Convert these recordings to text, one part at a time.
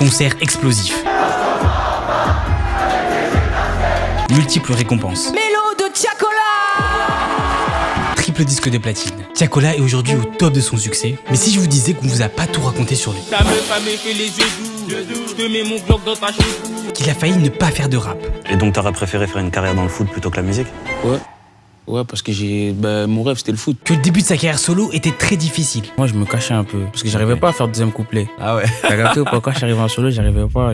Concert explosif. Multiples récompenses. Mélo de Tiakola. Triple disque de platine. Tiakola est aujourd'hui au top de son succès. Mais si je vous disais qu'on vous a pas tout raconté sur lui, Ta meuf a fait les yeux doux, je te mets mon Glock dans ta cheveux. qu'il a failli ne pas faire de rap, Et donc t'aurais préféré faire une carrière dans le foot plutôt que la musique? Ouais, parce que mon rêve c'était le foot. que le début de sa carrière solo était très difficile. Moi je me cachais un peu, parce que j'arrivais pas à faire le deuxième couplet. Ah ouais. T'as capté ou pas? Quand j'arrivais en solo, j'arrivais pas.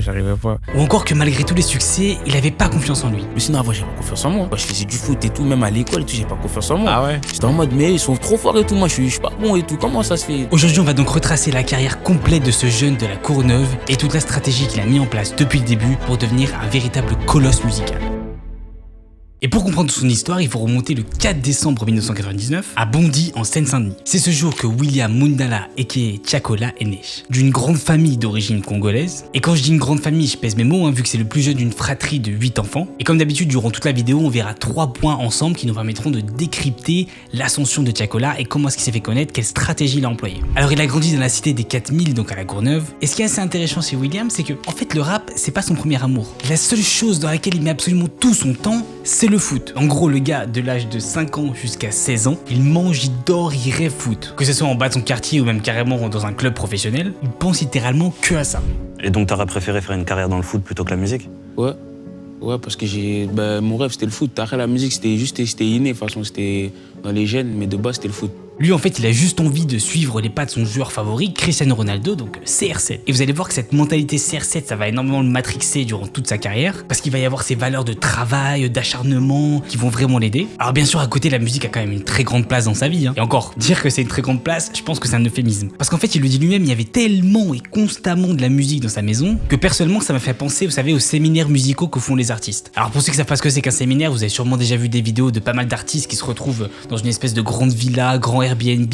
Ou encore que malgré tous les succès, il avait pas confiance en lui. Mais sinon avant j'ai pas confiance en moi. Moi, je faisais du foot et tout, même à l'école et tout, j'ai pas confiance en moi. Ah ouais. J'étais en mode mais ils sont trop forts et tout, moi je suis pas bon et tout, comment ça se fait? Aujourd'hui, on va donc retracer la carrière complète de ce jeune de la Courneuve et toute la stratégie qu'il a mis en place depuis le début pour devenir un véritable colosse musical. Et pour comprendre son histoire, il faut remonter le 4 décembre 1999 à Bondy en Seine-Saint-Denis. C'est ce jour que William Mundala aka Tiakola est né. D'une grande famille d'origine congolaise. Et quand je dis une grande famille, je pèse mes mots, vu que c'est le plus jeune d'une fratrie de 8 enfants. Et comme d'habitude, durant toute la vidéo, on verra 3 points ensemble qui nous permettront de décrypter l'ascension de Tiakola et comment est-ce qu'il s'est fait connaître, quelle stratégie il a employée. Alors il a grandi dans la cité des 4000, donc à la Courneuve. Et ce qui est assez intéressant chez William, c'est que en fait le rap, c'est pas son premier amour. La seule chose dans laquelle il met absolument tout son temps, c'est le foot. En gros, le gars, de l'âge de 5 ans jusqu'à 16 ans, il mange, il dort, il rêve foot. Que ce soit en bas de son quartier ou même carrément dans un club professionnel, il pense littéralement que à ça. Et donc t'aurais préféré faire une carrière dans le foot plutôt que la musique? Ouais, parce que mon rêve c'était le foot. Après la musique c'était inné, de toute façon c'était dans les gènes, mais de base c'était le foot. Lui, en fait, il a juste envie de suivre les pas de son joueur favori, Cristiano Ronaldo, donc CR7. Et vous allez voir que cette mentalité CR7, ça va énormément le matrixer durant toute sa carrière, parce qu'il va y avoir ces valeurs de travail, d'acharnement, qui vont vraiment l'aider. Alors bien sûr, à côté, la musique a quand même une très grande place dans sa vie. Et encore, dire que c'est une très grande place, je pense que c'est un euphémisme. Parce qu'en fait, il le dit lui-même, il y avait tellement et constamment de la musique dans sa maison, que personnellement, ça m'a fait penser, vous savez, aux séminaires musicaux que font les artistes. Alors pour ceux qui savent pas ce que c'est qu'un séminaire, vous avez sûrement déjà vu des vidéos de pas mal d'artistes qui se retrouvent dans une espèce de grande villa, grand Airbnb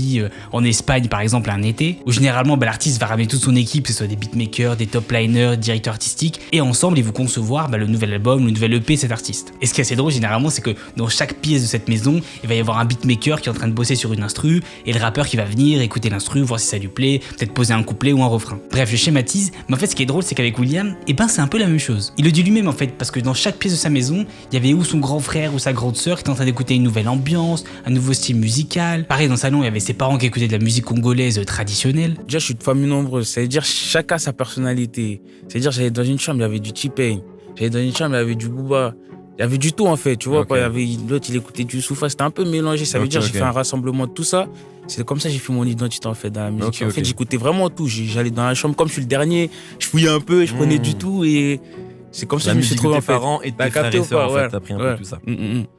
en Espagne par exemple un été, où généralement l'artiste va ramener toute son équipe, que ce soit des beatmakers, des top liners, directeurs artistiques, et ensemble ils vont concevoir le nouvel album, le nouvel EP de cet artiste. Et ce qui est assez drôle généralement, c'est que dans chaque pièce de cette maison, il va y avoir un beatmaker qui est en train de bosser sur une instru, et le rappeur qui va venir écouter l'instru, voir si ça lui plaît, peut-être poser un couplet ou un refrain. Bref, je schématise, mais en fait ce qui est drôle, c'est qu'avec William, c'est un peu la même chose. Il le dit lui-même en fait, parce que dans chaque pièce de sa maison, il y avait ou son grand frère ou sa grande sœur qui était en train d'écouter une nouvelle ambiance, un nouveau style musical. Pareil, dans le salon, il y avait ses parents qui écoutaient de la musique congolaise traditionnelle. Déjà je suis de famille nombreuse, c'est-à-dire chacun a sa personnalité. C'est-à-dire j'allais dans une chambre, il y avait du T-Pain, j'allais dans une chambre, il y avait du Booba, il y avait du tout en fait, tu vois. Okay. Quand il y avait l'autre, il écoutait du Soufa, c'était un peu mélangé, ça veut dire j'ai fait un rassemblement de tout ça. C'est comme ça que j'ai fait mon identité en fait dans la musique. En fait j'écoutais vraiment tout, j'allais dans la chambre comme je suis le dernier, je fouillais un peu, je prenais du tout et c'est comme ça que je me suis trouvé en fait. Parents et tes frères et sœurs, en fait, t'as pris un peu tout ça.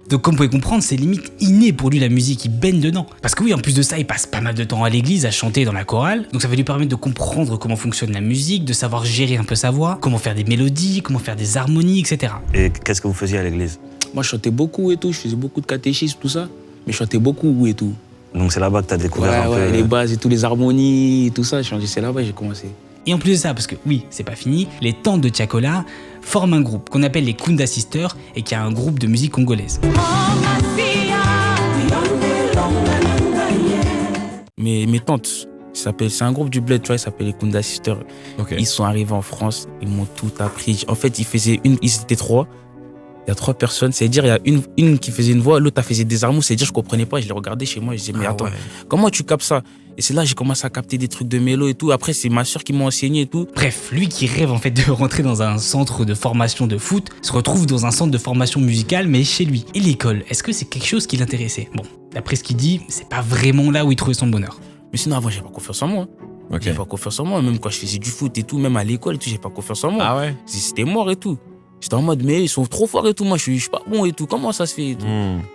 Donc comme vous pouvez comprendre, c'est limite inné pour lui la musique, il baigne dedans. Parce que oui, en plus de ça, il passe pas mal de temps à l'église à chanter dans la chorale, donc ça va lui permettre de comprendre comment fonctionne la musique, de savoir gérer un peu sa voix, comment faire des mélodies, comment faire des harmonies, etc. Et qu'est-ce que vous faisiez à l'église? Moi je chantais beaucoup et tout, je faisais beaucoup de catéchisme, tout ça, mais je chantais beaucoup et tout. Donc c'est là-bas que t'as découvert un peu... les bases et tout, les harmonies et tout ça, c'est là-bas que j'ai commencé. Et en plus de ça, parce que oui, c'est pas fini, les tantes de Tiakola forment un groupe qu'on appelle les Kunda Sisters et qui est un groupe de musique congolaise. Mes tantes, c'est un groupe du bled, tu vois, ils s'appellent les Kunda Sisters. Okay. Ils sont arrivés en France, ils m'ont tout appris. En fait, ils étaient 3. Il y a 3 personnes, c'est-à-dire il y a une qui faisait une voix, l'autre elle faisait des harmonies, c'est-à-dire je comprenais pas, je les regardais chez moi, je disais mais attends, comment tu captes ça? Et c'est là que j'ai commencé à capter des trucs de mélo et tout. Après c'est ma soeur qui m'a enseigné et tout. Bref, lui qui rêve en fait de rentrer dans un centre de formation de foot, se retrouve dans un centre de formation musicale mais chez lui. Et l'école, est-ce que c'est quelque chose qui l'intéressait? Bon, d'après ce qu'il dit, c'est pas vraiment là où il trouvait son bonheur. Mais sinon avant j'avais pas confiance en moi. J'avais pas confiance en moi, même quand je faisais du foot et tout, même à l'école et tout, j'avais pas confiance en moi. Ah ouais? C'était mort et tout. J'étais en mode, mais ils sont trop forts et tout, moi je suis pas bon et tout, comment ça se fait et tout.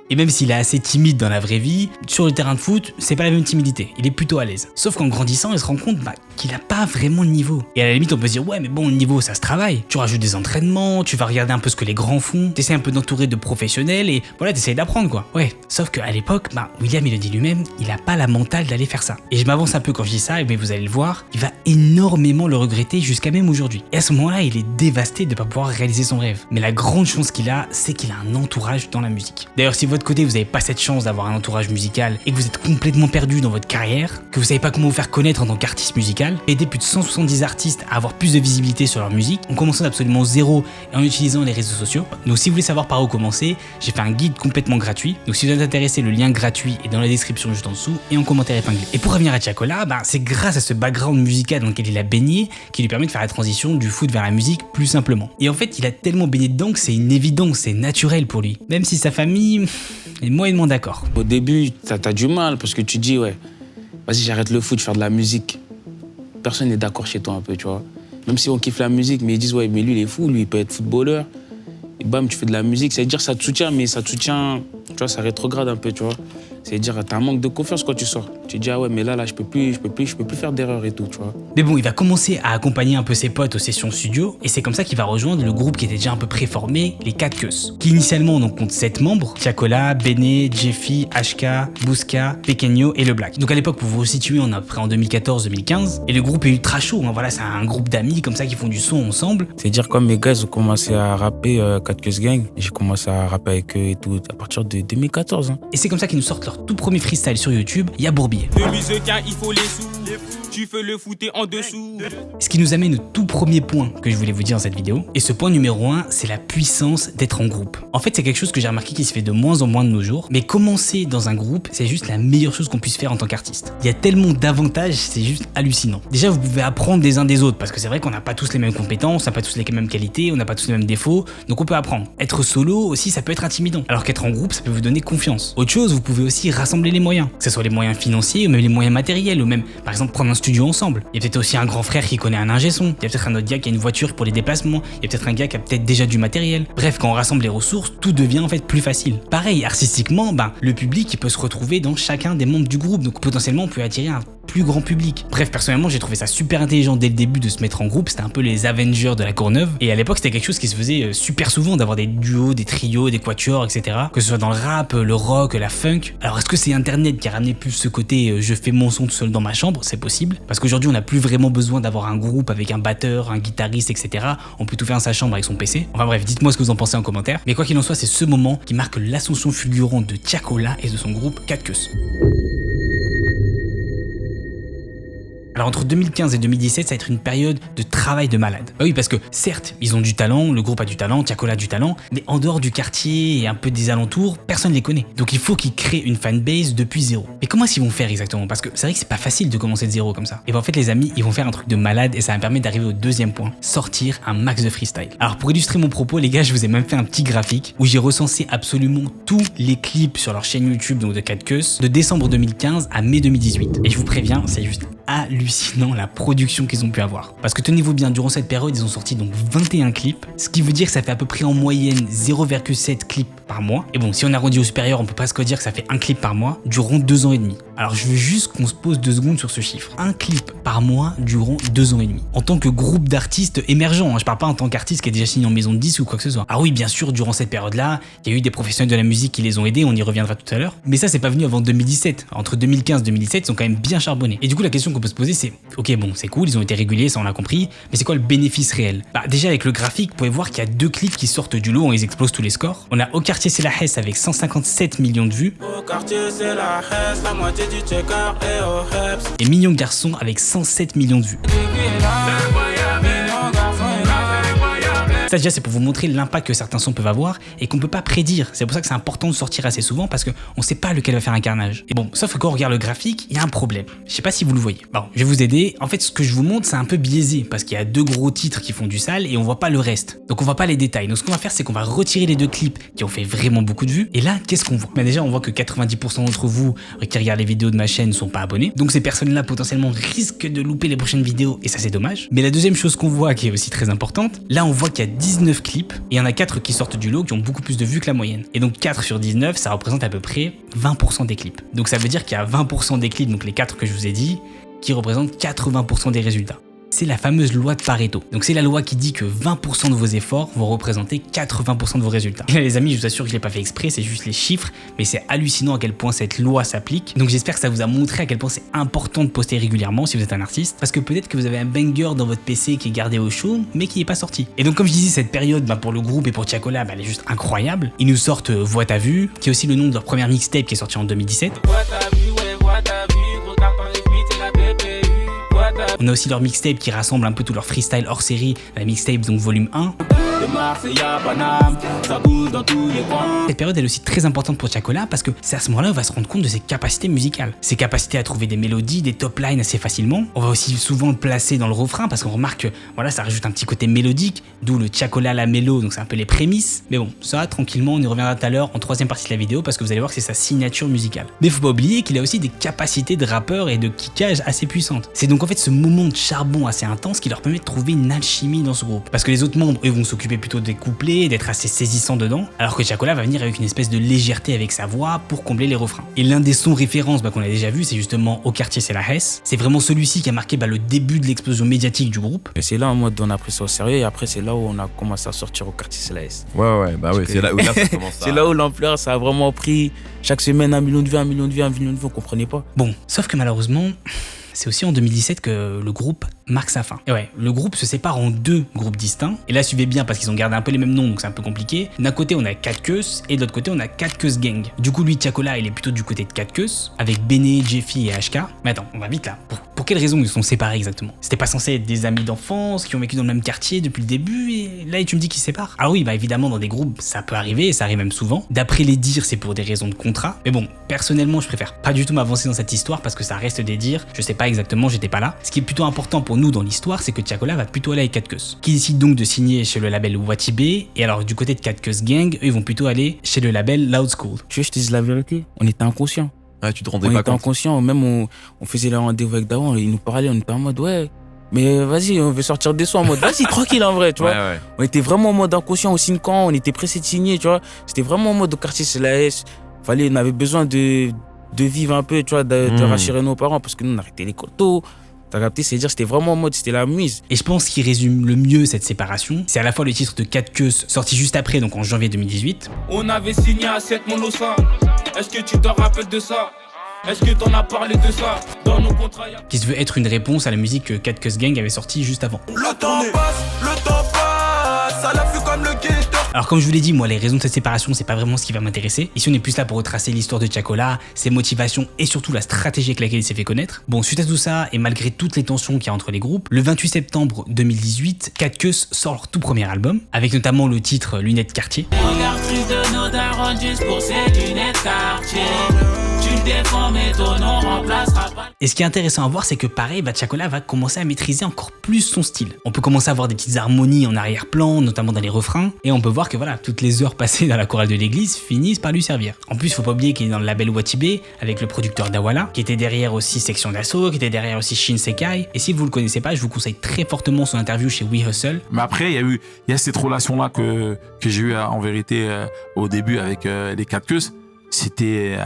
Et même s'il est assez timide dans la vraie vie, sur le terrain de foot, c'est pas la même timidité, il est plutôt à l'aise. Sauf qu'en grandissant, il se rend compte qu'il a pas vraiment le niveau. Et à la limite, on peut se dire, ouais, mais bon, le niveau, ça se travaille. Tu rajoutes des entraînements, tu vas regarder un peu ce que les grands font, t'essaies un peu d'entourer de professionnels et voilà, t'essaies d'apprendre quoi. Ouais, sauf qu'à l'époque, William, il le dit lui-même, il a pas la mentale d'aller faire ça. Et je m'avance un peu quand je dis ça, mais vous allez le voir, il va énormément le regretter jusqu'à même aujourd'hui. Et à ce moment-là, il est dévasté de pas pouvoir réaliser son son rêve. Mais la grande chance qu'il a, c'est qu'il a un entourage dans la musique. D'ailleurs, si de votre côté vous n'avez pas cette chance d'avoir un entourage musical et que vous êtes complètement perdu dans votre carrière, que vous savez pas comment vous faire connaître en tant qu'artiste musical, aider plus de 170 artistes à avoir plus de visibilité sur leur musique en commençant d'absolument zéro et en utilisant les réseaux sociaux. Donc si vous voulez savoir par où commencer, j'ai fait un guide complètement gratuit. Donc si vous êtes intéressé, le lien gratuit est dans la description juste en dessous et en commentaire épinglé. Et pour revenir à Tiakola, c'est grâce à ce background musical dans lequel il a baigné qui lui permet de faire la transition du foot vers la musique plus simplement. Et en fait, il a tellement baigné dedans que c'est une évidence, c'est naturel pour lui. Même si sa famille est moyennement d'accord. Au début, t'as du mal parce que tu dis ouais, vas-y j'arrête le foot, je vais faire de la musique. Personne n'est d'accord chez toi un peu, tu vois. Même si on kiffe la musique, mais ils disent ouais, mais lui il est fou, lui il peut être footballeur. Et bam, tu fais de la musique, c'est-à-dire ça te soutient, mais ça te soutient, tu vois, ça rétrograde un peu, tu vois. C'est-à-dire t'as un manque de confiance quand tu sors. Tu te dis ah ouais, mais là je peux plus faire d'erreur et tout, tu vois. Mais bon, il va commencer à accompagner un peu ses potes aux sessions studio et c'est comme ça qu'il va rejoindre le groupe qui était déjà un peu préformé, les 4 Queues, qui initialement donc compte 7 membres, Tiakola, Béné, Jeffy, HK, Bouska, Pequeño et Le Black. Donc à l'époque, pour vous situer, on est après en 2014-2015 et le groupe est ultra chaud, hein. Voilà, c'est un groupe d'amis comme ça qui font du son ensemble. C'est-à-dire comme mes gars ils ont commencé à rapper 4 Queues Gang, j'ai commencé à rapper avec eux et tout à partir de 2014. Hein. Et c'est comme ça qu'ils nous sortent leur tout premier freestyle sur YouTube, Y'a Bourbier. De musicain, il faut les sous. Tu fais le fouter en dessous. Ce qui nous amène au tout premier point que je voulais vous dire dans cette vidéo. Et ce point numéro 1, c'est la puissance d'être en groupe. En fait, c'est quelque chose que j'ai remarqué qui se fait de moins en moins de nos jours. Mais commencer dans un groupe, c'est juste la meilleure chose qu'on puisse faire en tant qu'artiste. Il y a tellement d'avantages, c'est juste hallucinant. Déjà, vous pouvez apprendre des uns des autres. Parce que c'est vrai qu'on n'a pas tous les mêmes compétences, on n'a pas tous les mêmes qualités, on n'a pas tous les mêmes défauts. Donc on peut apprendre. Être solo aussi, ça peut être intimidant. Alors qu'être en groupe, ça peut vous donner confiance. Autre chose, vous pouvez aussi rassembler les moyens. Que ce soit les moyens financiers ou même les moyens matériels. Ou même, par exemple, prendre un studio ensemble. Il y a peut-être aussi un grand frère qui connaît un ingé son. Il y a peut-être un autre gars qui a une voiture pour les déplacements. Il y a peut-être un gars qui a peut-être déjà du matériel. Bref, quand on rassemble les ressources, tout devient en fait plus facile. Pareil, artistiquement, le public il peut se retrouver dans chacun des membres du groupe. Donc potentiellement, on peut attirer un plus grand public. Bref, personnellement, j'ai trouvé ça super intelligent dès le début de se mettre en groupe. C'était un peu les Avengers de la Courneuve. Et à l'époque, c'était quelque chose qui se faisait super souvent, d'avoir des duos, des trios, des quatuors, etc. Que ce soit dans le rap, le rock, la funk. Alors, est-ce que c'est Internet qui a ramené plus ce côté je fais mon son tout seul dans ma chambre? C'est possible. Parce qu'aujourd'hui, on n'a plus vraiment besoin d'avoir un groupe avec un batteur, un guitariste, etc. On peut tout faire dans sa chambre avec son PC. Enfin bref, dites-moi ce que vous en pensez en commentaire. Mais quoi qu'il en soit, c'est ce moment qui marque l'ascension fulgurante de Tiakola et de son groupe 4 Queues. Alors entre 2015 et 2017, ça va être une période de travail de malade. Bah oui, parce que certes, ils ont du talent, le groupe a du talent, Tiakola a du talent, mais en dehors du quartier et un peu des alentours, personne ne les connaît. Donc il faut qu'ils créent une fanbase depuis zéro. Mais comment est-ce qu'ils vont faire exactement? Parce que c'est vrai que c'est pas facile de commencer de zéro comme ça. Et ben en fait les amis, ils vont faire un truc de malade et ça va me permettre d'arriver au deuxième point, sortir un max de freestyle. Alors pour illustrer mon propos les gars, je vous ai même fait un petit graphique où j'ai recensé absolument tous les clips sur leur chaîne YouTube donc de 4 Queues de décembre 2015 à mai 2018. Et je vous préviens, c'est juste hallucinant la production qu'ils ont pu avoir. Parce que tenez-vous bien, durant cette période, ils ont sorti donc 21 clips, ce qui veut dire que ça fait à peu près en moyenne 0,7 clips par mois. Et bon, si on arrondit au supérieur, on peut presque dire que ça fait un clip par mois durant 2 ans et demi. Alors je veux juste qu'on se pose 2 secondes sur ce chiffre. Un clip par mois durant 2 ans et demi. En tant que groupe d'artistes émergents, je parle pas en tant qu'artiste qui est déjà signé en maison de 10 ou quoi que ce soit. Ah oui, bien sûr, durant cette période-là, il y a eu des professionnels de la musique qui les ont aidés, on y reviendra tout à l'heure. Mais ça, c'est pas venu avant 2017. Entre 2015 et 2017, ils sont quand même bien charbonnés. Et du coup, la question qu'on peut se poser, c'est ok, bon, c'est cool, ils ont été réguliers, ça on l'a compris, mais c'est quoi le bénéfice réel? Déjà avec le graphique, vous pouvez voir qu'il y a 2 clips qui sortent du lot, ils explosent tous les scores. On a Au quartier c'est la Hesse avec 157 millions de vues. Au quartier c'est la Hesse, la moitié du checker et au Heps. Et Mignon Garçon avec 107 millions de vues. Ça déjà c'est pour vous montrer l'impact que certains sons peuvent avoir et qu'on peut pas prédire. C'est pour ça que c'est important de sortir assez souvent parce qu'on sait pas lequel va faire un carnage. Et bon, sauf que quand on regarde le graphique, il y a un problème. Je sais pas si vous le voyez. Bon, je vais vous aider. En fait, ce que je vous montre, c'est un peu biaisé parce qu'il y a 2 gros titres qui font du sale et on voit pas le reste. Donc on voit pas les détails. Donc ce qu'on va faire, c'est qu'on va retirer les 2 clips qui ont fait vraiment beaucoup de vues. Et là, qu'est-ce qu'on voit? Déjà, on voit que 90% d'entre vous qui regardent les vidéos de ma chaîne sont pas abonnés. Donc ces personnes-là potentiellement risquent de louper les prochaines vidéos et ça c'est dommage. Mais la deuxième chose qu'on voit qui est aussi très importante, là on voit qu'il y a 19 clips et il y en a 4 qui sortent du lot qui ont beaucoup plus de vues que la moyenne. Et donc 4 sur 19, ça représente à peu près 20% des clips. Donc ça veut dire qu'il y a 20% des clips, donc les 4 que je vous ai dit, qui représentent 80% des résultats. c'est la fameuse loi de Pareto. Donc c'est la loi qui dit que 20% de vos efforts vont représenter 80% de vos résultats. Et là, les amis, je vous assure que je l'ai pas fait exprès, c'est juste les chiffres, mais c'est hallucinant à quel point cette loi s'applique. Donc j'espère que ça vous a montré à quel point c'est important de poster régulièrement si vous êtes un artiste, parce que peut-être que vous avez un banger dans votre PC qui est gardé au chaud, mais qui n'est pas sorti. Et donc comme je disais, cette période pour le groupe et pour Tiakola, elle est juste incroyable. Ils nous sortent Vois ta vue, qui est aussi le nom de leur première mixtape qui est sortie en 2017. On a aussi leur mixtape qui rassemble un peu tout leur freestyle hors série, la mixtape donc volume 1. Cette période elle est aussi très importante pour Tiakola parce que c'est à ce moment-là où on va se rendre compte de ses capacités musicales. Ses capacités à trouver des mélodies, des top lines assez facilement. On va aussi souvent le placer dans le refrain parce qu'on remarque que voilà, ça rajoute un petit côté mélodique, d'où le Tiakola la mélo, donc c'est un peu les prémices. Mais bon, ça tranquillement, on y reviendra tout à l'heure en troisième partie de la vidéo parce que vous allez voir que c'est sa signature musicale. Mais faut pas oublier qu'il a aussi des capacités de rappeur et de kickage assez puissantes. C'est donc en fait ce moment de charbon assez intense qui leur permet de trouver une alchimie dans ce groupe. Parce que les autres membres, eux, vont s'occuper plutôt des couplets, d'être assez saisissants dedans, alors que Tiakola va venir avec une espèce de légèreté avec sa voix pour combler les refrains. Et l'un des sons références qu'on a déjà vu, c'est justement Au quartier c'est la Hesse. C'est vraiment celui-ci qui a marqué le début de l'explosion médiatique du groupe. Et c'est là en mode on a pris ça au sérieux et après c'est là où on a commencé à sortir Au quartier c'est la Hesse. Ouais, c'est là où ça commence. C'est là où l'ampleur ça a vraiment pris chaque semaine 1 million de vues, 1 million de vues, 1 million de vues, on comprenait pas. Bon, sauf que malheureusement, c'est aussi en 2017 que le groupe marque sa fin. Et ouais, le groupe se sépare en 2 groupes distincts. Et là, suivez bien parce qu'ils ont gardé un peu les mêmes noms, donc c'est un peu compliqué. D'un côté, on a 4 Keus et de l'autre côté, on a 4 Keus Gang. Du coup, lui, Tiakola, il est plutôt du côté de 4 Keus, avec Bene, Jeffy et HK. Mais attends, on va vite là. Pour quelles raisons ils se sont séparés exactement? C'était pas censé être des amis d'enfance qui ont vécu dans le même quartier depuis le début et là, tu me dis qu'ils se séparent? Ah oui, évidemment, dans des groupes, ça peut arriver et ça arrive même souvent. D'après les dires, c'est pour des raisons de contrat. Mais bon, personnellement, je préfère pas du tout m'avancer dans cette histoire parce que ça reste des dires. Je sais pas exactement, j'étais pas là. Ce qui est plutôt important pour nous dans l'histoire, c'est que Tiakola va plutôt aller avec 4 Keus, qui décide donc de signer chez le label Watibé. Et alors, du côté de 4 Keus Gang, eux, ils vont plutôt aller chez le label Loud School. Tu veux que je te dise la vérité? On était inconscients. Ouais, tu te rendais pas compte. On était inconscients, même on faisait le rendez-vous avec Dawan, il nous parlait, on était en mode ouais. Mais vas-y, on veut sortir des sons en mode vas-y, tranquille en vrai, tu vois. Ouais. On était vraiment en mode inconscient au signe quand, on était pressé de signer, tu vois. C'était vraiment en mode au quartier c'est la S. On avait besoin de vivre un peu, tu vois, de rassurer nos parents parce que nous on arrêtait les coteaux. T'as capté, c'est-à-dire c'était vraiment en mode, c'était la mise. Et je pense qu'il résume le mieux cette séparation. C'est à la fois le titre de 4 Keus sorti juste après, donc en janvier 2018. On avait signé à 7 Monosa. Est-ce que tu te rappelles de ça? Est-ce que t'en as parlé de ça dans nos contrats? Qui se veut être une réponse à la musique que 4 Keus Gang avait sortie juste avant. Le temps passe, ça l'a fait comme le ghetto. Alors comme je vous l'ai dit, moi les raisons de cette séparation c'est pas vraiment ce qui va m'intéresser. Ici on est plus là pour retracer l'histoire de Tiakola, ses motivations et surtout la stratégie avec laquelle il s'est fait connaître. Bon, suite à tout ça et malgré toutes les tensions qu'il y a entre les groupes, le 28 septembre 2018, 4 Keus sort leur tout premier album, avec notamment le titre Lunettes Quartier. Regarde plus de nos darons juste pour ces lunettes quartier. Tu me défends mais ton nom remplacera pas. Et ce qui est intéressant à voir c'est que pareil, Tiakola va commencer à maîtriser encore plus son style. On peut commencer à voir des petites harmonies en arrière-plan, notamment dans les refrains, et on peut voir que voilà, toutes les heures passées dans la chorale de l'église finissent par lui servir. En plus, faut pas oublier qu'il est dans le label Watibé avec le producteur Dawala, qui était derrière aussi Section d'Assaut, qui était derrière aussi Shinsekai. Et si vous le connaissez pas, je vous conseille très fortement son interview chez We Hustle. Mais après, il y a cette relation-là que j'ai eu en vérité au début avec les 4 Keus. C'était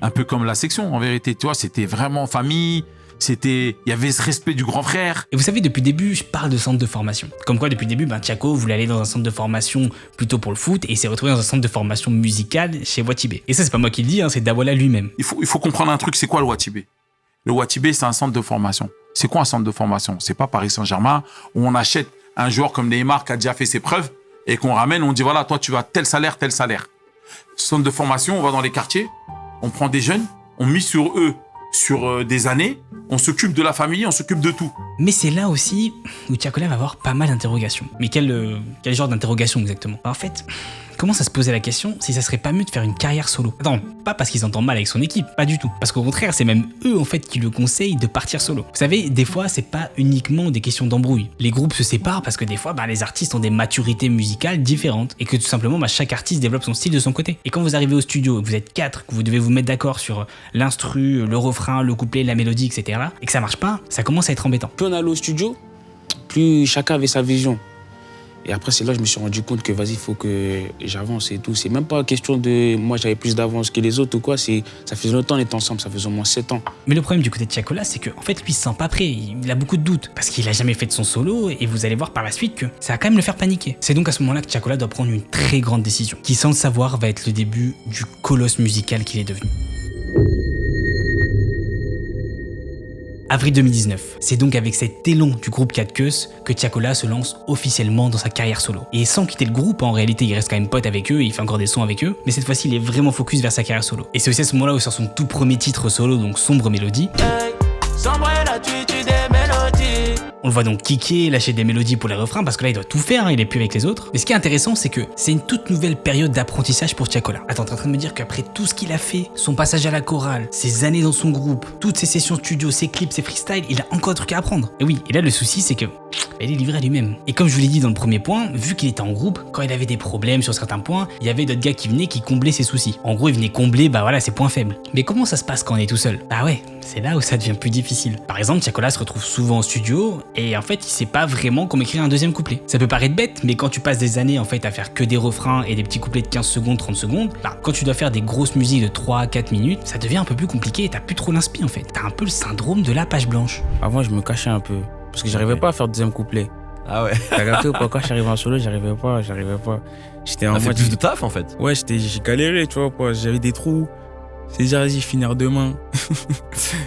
un peu comme la Section en vérité, tu vois, c'était vraiment famille. Il y avait ce respect du grand frère. Et vous savez, depuis le début, je parle de centre de formation. Comme quoi, depuis le début, Tiako voulait aller dans un centre de formation plutôt pour le foot et il s'est retrouvé dans un centre de formation musicale chez Watibé. Et ça, c'est pas moi qui le dis, c'est Dawala lui-même. Il faut comprendre un truc, c'est quoi le Watibé? Le Watibé, c'est un centre de formation. C'est quoi un centre de formation? C'est pas Paris Saint-Germain où on achète un joueur comme Neymar qui a déjà fait ses preuves et qu'on ramène, on dit voilà, toi, tu vas tel salaire, tel salaire. Centre de formation, on va dans les quartiers, on prend des jeunes, on mise sur eux sur des années, on s'occupe de la famille, on s'occupe de tout. Mais c'est là aussi où Tiakola va avoir pas mal d'interrogations. Mais quel genre d'interrogation exactement? En fait, commence à se poser la question si ça serait pas mieux de faire une carrière solo. Attends, pas parce qu'ils s'entendent mal avec son équipe, pas du tout. Parce qu'au contraire, c'est même eux en fait qui le conseillent de partir solo. Vous savez, des fois, c'est pas uniquement des questions d'embrouille. Les groupes se séparent parce que des fois, les artistes ont des maturités musicales différentes et que tout simplement, chaque artiste développe son style de son côté. Et quand vous arrivez au studio et que vous êtes 4, que vous devez vous mettre d'accord sur l'instru, le refrain, le couplet, la mélodie, etc. et que ça marche pas, ça commence à être embêtant. Plus on allait au studio, plus chacun avait sa vision. Et après, c'est là que je me suis rendu compte que vas-y, il faut que j'avance et tout. C'est même pas question de moi, j'avais plus d'avance que les autres ou quoi. Ça faisait longtemps qu'on était ensemble, ça faisait au moins 7 ans. Mais le problème du côté de Tiakola, c'est qu'en fait, lui, il se sent pas prêt. Il a beaucoup de doutes parce qu'il a jamais fait de son solo et vous allez voir par la suite que ça va quand même le faire paniquer. C'est donc à ce moment-là que Tiakola doit prendre une très grande décision qui, sans le savoir, va être le début du colosse musical qu'il est devenu. Avril 2019, c'est donc avec cet élan du groupe 4 Queues que Tiakola se lance officiellement dans sa carrière solo. Et sans quitter le groupe, en réalité il reste quand même pote avec eux et il fait encore des sons avec eux, mais cette fois-ci il est vraiment focus vers sa carrière solo. Et c'est aussi à ce moment-là où il sort son tout premier titre solo, donc Sombre Mélodie. On le voit donc kicker, lâcher des mélodies pour les refrains parce que là il doit tout faire, il est plus avec les autres. Mais ce qui est intéressant, c'est que c'est une toute nouvelle période d'apprentissage pour Tiakola. Attends, t'es en train de me dire qu'après tout ce qu'il a fait, son passage à la chorale, ses années dans son groupe, toutes ses sessions studio, ses clips, ses freestyles, il a encore un truc à apprendre. Et oui, et là le souci c'est que il est livré à lui-même. Et comme je vous l'ai dit dans le premier point, vu qu'il était en groupe, quand il avait des problèmes sur certains points, il y avait d'autres gars qui venaient qui comblaient ses soucis. En gros, ils venaient combler ses points faibles. Mais comment ça se passe quand on est tout seul? Bah ouais, c'est là où ça devient plus difficile. Par exemple, Tiakola se retrouve souvent en studio et en fait, il sait pas vraiment comment écrire un deuxième couplet. Ça peut paraître bête, mais quand tu passes des années en fait à faire que des refrains et des petits couplets de 15 secondes, 30 secondes, quand tu dois faire des grosses musiques de 3 à 4 minutes, ça devient un peu plus compliqué et t'as plus trop l'inspi en fait. T'as un peu le syndrome de la page blanche. Avant, je me cachais un peu parce que j'arrivais pas à faire le deuxième couplet. Ah ouais. T'as capté ou pas? Quand j'arrivais en solo, j'arrivais pas. J'étais en Ça fait mode. plus de taf en fait. Ouais, j'ai galéré, tu vois, quoi. J'avais des trous. C'est déjà, vas-y, finir demain.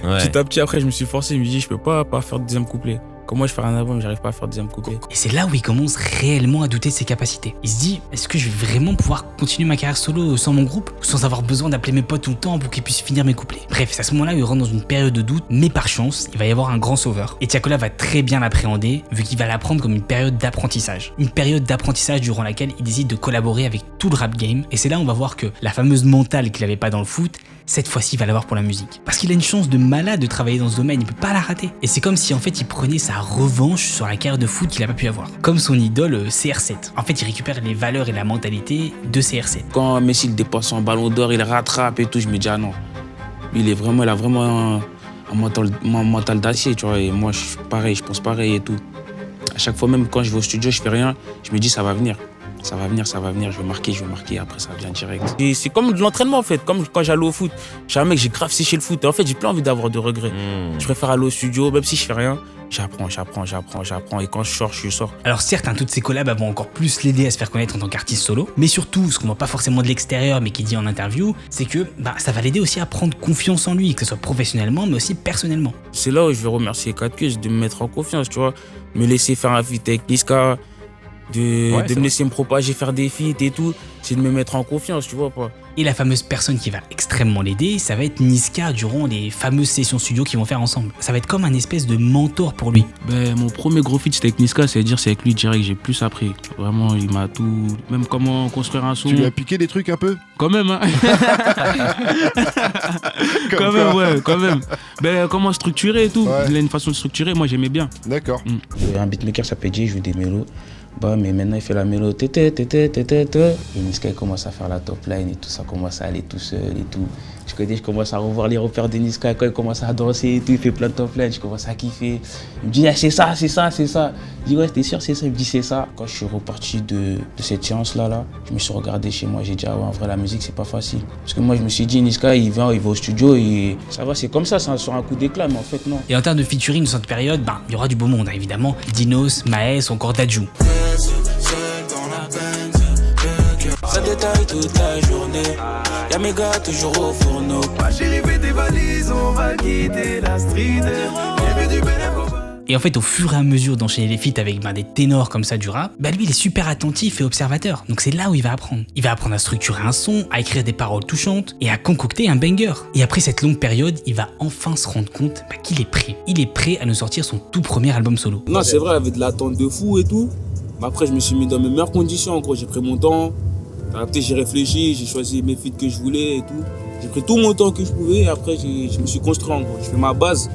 Ouais. Petit à petit, après, je me suis forcé. Je me dis, je peux pas faire le deuxième couplet. Comment je fais un album, j'arrive pas à faire le deuxième couplet. Et c'est là où il commence réellement à douter de ses capacités. Il se dit, est-ce que je vais vraiment pouvoir continuer ma carrière solo sans mon groupe, sans avoir besoin d'appeler mes potes tout le temps pour qu'ils puissent finir mes couplets? Bref, c'est à ce moment-là où il rentre dans une période de doute, mais par chance, il va y avoir un grand sauveur. Et Tiakola va très bien l'appréhender, vu qu'il va la prendre comme une période d'apprentissage. Une période d'apprentissage durant laquelle il décide de collaborer avec tout le rap game. Et c'est là où on va voir que la fameuse mentale qu'il avait pas dans le foot, cette fois-ci, il va l'avoir pour la musique. Parce qu'il a une chance de malade de travailler dans ce domaine, il peut pas la rater. Et c'est comme si en fait il prenait sa revanche sur la carrière de foot qu'il a pas pu avoir. Comme son idole CR7. En fait, il récupère les valeurs et la mentalité de CR7. Quand Messi il dépasse son ballon d'or, il rattrape et tout, je me dis ah non. Lui, il a vraiment un mental d'acier, tu vois. Et moi, je suis pareil, je pense pareil et tout. À chaque fois, même quand je vais au studio, je fais rien, je me dis ça va venir. Ça va venir, je vais marquer, après ça vient direct. Et c'est comme de l'entraînement en fait, comme quand j'allais au foot. Je suis un mec, j'ai grave séché le foot. Et en fait, j'ai plus envie d'avoir de regrets. Je préfère aller au studio, même si je fais rien, j'apprends. Et quand je sors. Alors certes, toutes ces collabs vont encore plus l'aider à se faire connaître en tant qu'artiste solo. Mais surtout, ce qu'on voit pas forcément de l'extérieur, mais qui dit en interview, c'est que ça va l'aider aussi à prendre confiance en lui, que ce soit professionnellement, mais aussi personnellement. C'est là où je vais remercier 4 Queues de me mettre en confiance, tu vois. Me laisser faire un feat avec Niska. De me laisser me propager, faire des feats et tout, c'est de me mettre en confiance, tu vois pas. Et la fameuse personne qui va extrêmement l'aider, ça va être Niska durant les fameuses sessions studio qu'ils vont faire ensemble. Ça va être comme un espèce de mentor pour lui. Mon premier gros feat c'était avec Niska, c'est-à-dire c'est avec lui direct, j'ai plus appris. Vraiment, il m'a tout... Même comment construire un son. Tu lui as piqué des trucs un peu? Quand même, hein. Quand même. Comment structurer et tout. Il a une façon de structurer, moi j'aimais bien. D'accord. Un beatmaker s'appelle Jay, il joue des mélos. Mais maintenant il fait la mélodie. Et Niska il commence à faire la top line et tout, ça commence à aller tout seul et tout. Je commence à revoir les repères de Niska quand il commence à danser et tout, il fait plein de top line, je commence à kiffer. Il me dit c'est ça. Je dis ouais, t'es sûr c'est ça? Il me dit c'est ça. Quand je suis reparti de cette séance-là, je me suis regardé chez moi, j'ai dit ah ouais, en vrai la musique c'est pas facile. Parce que moi je me suis dit Niska il va au studio et ça va, c'est comme ça, c'est sur un coup d'éclat, mais en fait non. Et en termes de featuring de cette période, il y aura du beau monde évidemment. Dinos, Maes, encore Dadju. Ça détaille toute la journée. Y'a mes gars toujours au fourneau. Ma chérie fait tes valises, on va quitter la street. J'ai vu du bénéfice. Et en fait, au fur et à mesure d'enchaîner les feats avec des ténors comme ça du rap, lui il est super attentif et observateur. Donc c'est là où il va apprendre. Il va apprendre à structurer un son, à écrire des paroles touchantes et à concocter un banger. Et après cette longue période, il va enfin se rendre compte qu'il est prêt. Il est prêt à nous sortir son tout premier album solo. Non, c'est vrai, avec de l'attente de fou et tout. Mais après, je me suis mis dans mes meilleures conditions. En gros, j'ai pris mon temps. Après, j'ai réfléchi, j'ai choisi mes feats que je voulais et tout. J'ai pris tout mon temps que je pouvais et après, je me suis construit en gros. Je fais ma base.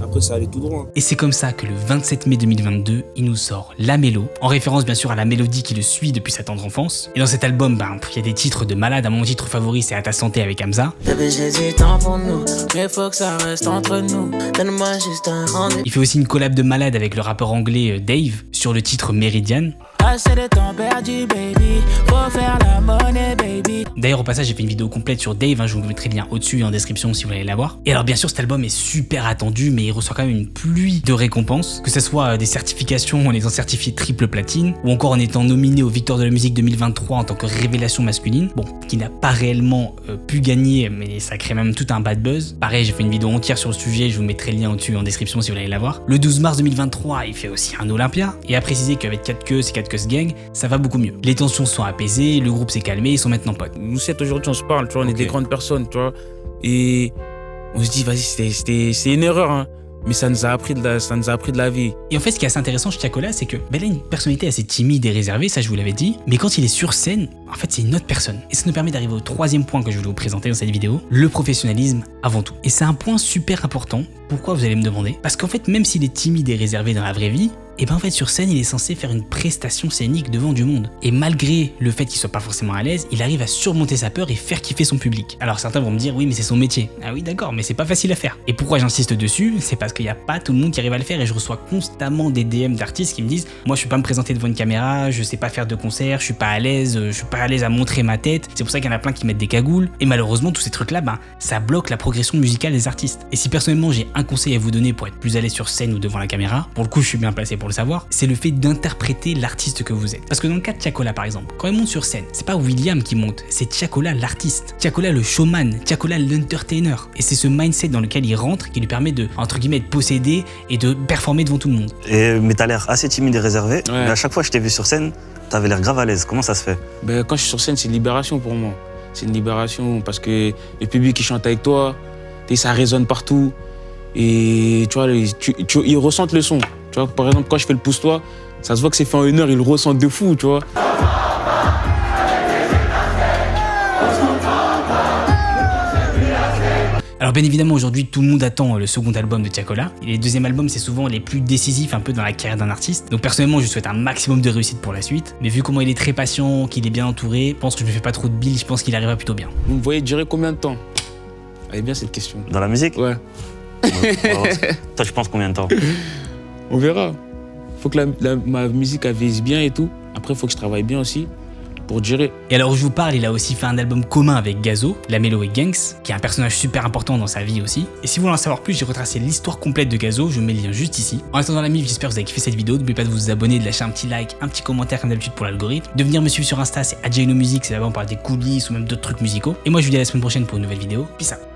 Après, ça allait tout droit. Et c'est comme ça que le 27 mai 2022, il nous sort La Mélo, en référence bien sûr à la mélodie qui le suit depuis sa tendre enfance. Et dans cet album, il y a des titres de malade. Mon titre favori, c'est À ta santé avec Hamza. Bébé, j'ai du temps pour nous, mais faut que ça reste entre nous. Donne-moi juste un rendez-vous. Il fait aussi une collab de malade avec le rappeur anglais Dave sur le titre Meridian. Assez de temps perdu, baby. Faut faire la monnaie, baby. D'ailleurs, au passage, j'ai fait une vidéo complète sur Dave, hein, je vous mettrai le lien au-dessus et en description si vous voulez la voir. Et alors, bien sûr, cet album est super attendu, mais il reçoit quand même une pluie de récompenses, que ce soit des certifications en étant certifié triple platine, ou encore en étant nominé aux Victoires de la musique 2023 en tant que révélation masculine. Bon, qui n'a pas réellement pu gagner, mais ça crée même tout un bad buzz. Pareil, j'ai fait une vidéo entière sur le sujet, je vous mettrai le lien au-dessus en description si vous voulez la voir. Le 12 mars 2023, il fait aussi un Olympia, et a précisé qu'avec 4 Queues et 4 Queues Gang, ça va beaucoup mieux. Les tensions sont apaisées, le groupe s'est calmé, ils sont maintenant potes. Nous 7 aujourd'hui, on se parle, tu vois, on est des grandes personnes, tu vois. Et on se dit, vas-y, c'est une erreur, hein. Mais ça nous a appris de la vie. Et en fait, ce qui est assez intéressant chez Tiakola, c'est que il a une personnalité assez timide et réservée, ça je vous l'avais dit, mais quand il est sur scène, en fait, c'est une autre personne. Et ça nous permet d'arriver au troisième point que je voulais vous présenter dans cette vidéo, le professionnalisme avant tout. Et c'est un point super important. Pourquoi, vous allez me demander? Parce qu'en fait, même s'il est timide et réservé dans la vraie vie, et ben en fait sur scène il est censé faire une prestation scénique devant du monde. Et malgré le fait qu'il soit pas forcément à l'aise, il arrive à surmonter sa peur et faire kiffer son public. Alors certains vont me dire oui mais c'est son métier. Ah oui d'accord, mais c'est pas facile à faire. Et pourquoi j'insiste dessus? C'est parce qu'il y a pas tout le monde qui arrive à le faire et je reçois constamment des DM d'artistes qui me disent moi je suis pas me présenter devant une caméra, je sais pas faire de concert, je suis pas à l'aise à montrer ma tête. C'est pour ça qu'il y en a plein qui mettent des cagoules. Et malheureusement tous ces trucs là ça bloque la progression musicale des artistes. Et si personnellement j'ai un conseil à vous donner pour être plus à l'aise sur scène ou devant la caméra, pour le coup je suis bien placé pour le savoir, c'est le fait d'interpréter l'artiste que vous êtes. Parce que dans le cas de Tiakola par exemple, quand il monte sur scène, c'est pas William qui monte, c'est Tiakola l'artiste, Tiakola le showman, Tiakola l'entertainer. Et c'est ce mindset dans lequel il rentre qui lui permet de, entre guillemets, être possédé et de performer devant tout le monde. Mais t'as l'air assez timide et réservé, mais à chaque fois que je t'ai vu sur scène, t'avais l'air grave à l'aise. Comment ça se fait? Quand je suis sur scène, c'est une libération pour moi. C'est une libération parce que le public qui chante avec toi, ça résonne partout. Et tu vois, ils ressentent le son. Tu vois, par exemple, quand je fais le pousse-toi, ça se voit que c'est fait en une heure, ils le ressentent de fou, tu vois. Alors bien évidemment aujourd'hui tout le monde attend le second album de Tiakola. Et les deuxièmes albums c'est souvent les plus décisifs un peu dans la carrière d'un artiste. Donc personnellement je souhaite un maximum de réussite pour la suite. Mais vu comment il est très patient, qu'il est bien entouré, je pense que je me fais pas trop de billes, je pense qu'il arrivera plutôt bien. Vous me voyez durer combien de temps? Elle est bien cette question. Dans la musique? Ouais. Toi, je pense combien de temps? On verra. Faut que ma musique elle vieillisse bien et tout. Après, faut que je travaille bien aussi pour durer. Et alors où je vous parle, il a aussi fait un album commun avec Gazo, Lamelo et Gangs, qui est un personnage super important dans sa vie aussi. Et si vous voulez en savoir plus, j'ai retracé l'histoire complète de Gazo, je mets le lien juste ici. En attendant la mif, j'espère que vous avez kiffé cette vidéo. N'oubliez pas de vous abonner, de lâcher un petit like, un petit commentaire comme d'habitude pour l'algorithme. De venir me suivre sur Insta, c'est @JNoMusic, c'est là-bas on parle des coulisses ou même d'autres trucs musicaux. Et moi je vous dis à la semaine prochaine pour une nouvelle vidéo. Peace out.